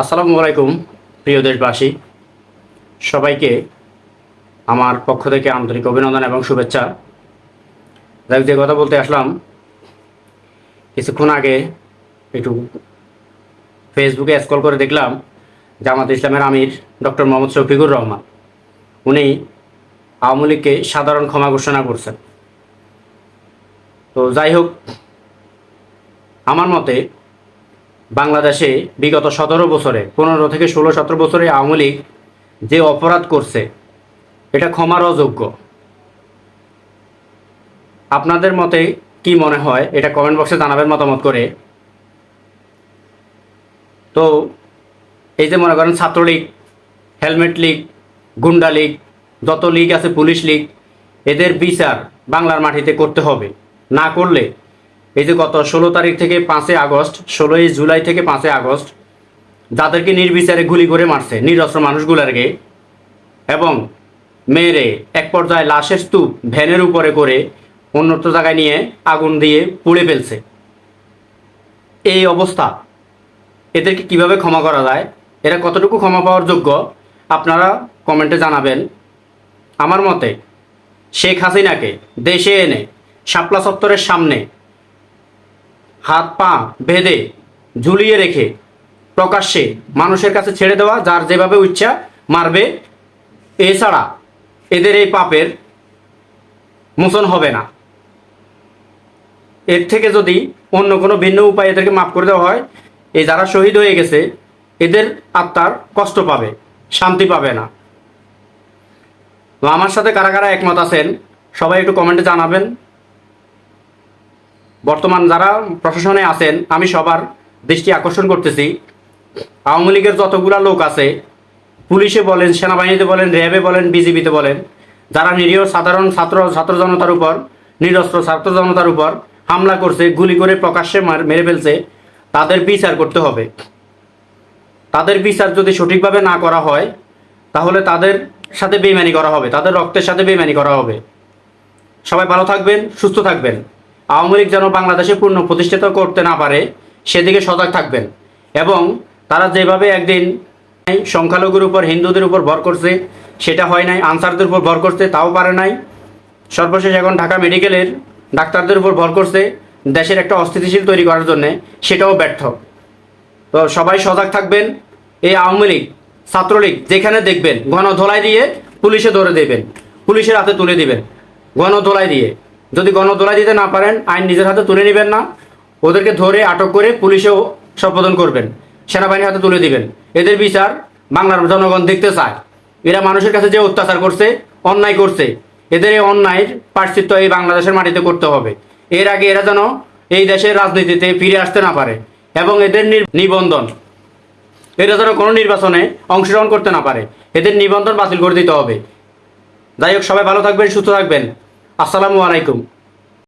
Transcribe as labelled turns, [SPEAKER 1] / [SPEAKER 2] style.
[SPEAKER 1] আসসালামু আলাইকুম প্রিয় দেশবাসী, সবাইকে আমার পক্ষ থেকে আন্তরিক অভিনন্দন এবং শুভেচ্ছা। যে কথা বলতে আসলাম, কিছুক্ষণ আগে একটু ফেসবুকে স্ক্রল করে দেখলাম জামাত ইসলামের আমির ডক্টর মোহাম্মদ শফিকুর রহমান উনি আওয়ামী লীগকে সাধারণ ক্ষমা ঘোষণা করছেন। তো যাই হোক, আমার মতে বাংলাদেশে বিগত 17 বছরে 15 থেকে 16-17 বছরে আওয়ামী লীগ যে অপরাধ করছে এটা ক্ষমার অযোগ্য। আপনাদের মতে কি মনে হয় এটা কমেন্ট বক্সে জানাবেন মতামত করে। তো এই যে মনে করেন ছাত্রলীগ, হেলমেট লীগ, গুন্ডা লীগ, যত লীগ আছে, পুলিশ লীগ, এদের বিচার বাংলার মাটিতে করতে হবে। না করলে এই যে গত 16 তারিখ থেকে 5 আগস্ট, 16 জুলাই থেকে 5 আগস্ট যাদেরকে নির্বিচারে গুলি করে মারছে নিরস্ত্র মানুষগুলারকে, এবং মেরে এক পর্যায়ে লাশের স্তূপ ভ্যানের উপরে করে অন্যত্র জায়গায় নিয়ে আগুন দিয়ে পুড়ে ফেলছে। এই অবস্থা, এদেরকে কিভাবে ক্ষমা করা যায়, এরা কতটুকু ক্ষমা পাওয়ার যোগ্য আপনারা কমেন্টে জানাবেন। আমার মতে শেখ হাসিনাকে দেশে এনে শাপলা চত্বরের সামনে হাত পা বেঁধে ঝুলিয়ে রেখে প্রকাশ্যে মানুষের কাছে ছেড়ে দেওয়া, যার যেভাবে ইচ্ছা মারবে, এছাড়া এদের এই পাপের মোচন হবে না। এর থেকে যদি অন্য কোনো ভিন্ন উপায়ে এদেরকে মাফ করে দেওয়া হয়, এই যারা শহীদ হয়ে গেছে এদের আত্মার কষ্ট পাবে, শান্তি পাবে না। তো আমার সাথে কারা কারা একমত আছেন সবাই একটু কমেন্টে জানাবেন। বর্তমান যারা প্রশাসনে আছেন আমি সবার দৃষ্টি আকর্ষণ করতেছি, আওয়ামী লীগের যতগুলা লোক আছে, পুলিশে বলেন, সেনাবাহিনীতে বলেন, র্যাবে বলেন, বিজিবিতে বলেন, যারা নিরীহ সাধারণ ছাত্র জনতার উপর, নিরস্ত্র ছাত্র জনতার উপর হামলা করছে, গুলি করে প্রকাশ্যে মেরে ফেলছে, তাদের বিচার করতে হবে। তাদের বিচার যদি সঠিকভাবে না করা হয় তাহলে তাদের সাথে বেইমানি করা হবে, তাদের রক্তের সাথে বেইমানি করা হবে। সবাই ভালো থাকবেন, সুস্থ থাকবেন। আওয়ামী লীগ যেন বাংলাদেশে পূর্ণ প্রতিষ্ঠিত করতে না পারে সেদিকে সজাগ থাকবেন। এবং তারা যেভাবে একদিন সংখ্যালঘুর উপর, হিন্দুদের উপর ভর করছে, সেটা হয় নাই, আনসারদের উপর ভর করছে, তাও পারে নাই। সর্বশেষ এখন ঢাকা মেডিকেলের ডাক্তারদের উপর ভর করছে দেশের একটা অস্থিতিশীল তৈরি করার জন্যে, সেটাও ব্যর্থ। তো সবাই সজাগ থাকবেন। এই আওয়ামী লীগ, ছাত্রলীগ যেখানে দেখবেন গণধোলাই দিয়ে পুলিশে ধরে দেবেন, পুলিশের হাতে তুলে দিবেন গণধোলাই দিয়ে। যদি গণধোলাই দিতে না পারেন, আইন নিজের হাতে তুলে নেবেন না, ওদেরকে ধরে আটক করে পুলিশেও সম্বোধন করবেন, সেনাবাহিনীর হাতে তুলে দিবেন। এদের বিচার বাংলার জনগণ দেখতে চায়। এরা মানুষের কাছে যে অত্যাচার করছে, অন্যায় করছে, এদের এই অন্যায়ের প্রায়শ্চিত্ত এই বাংলাদেশের মাটিতে করতে হবে। এর আগে এরা যেন এই দেশের রাজনীতিতে ফিরে আসতে না পারে, এবং এদের নিবন্ধন, এরা যেন কোনো নির্বাচনে অংশগ্রহণ করতে না পারে, এদের নিবন্ধন বাতিল করে দিতে হবে। যাই হোক, সবাই ভালো থাকবেন, সুস্থ থাকবেন। আসসালামু আলাইকুম।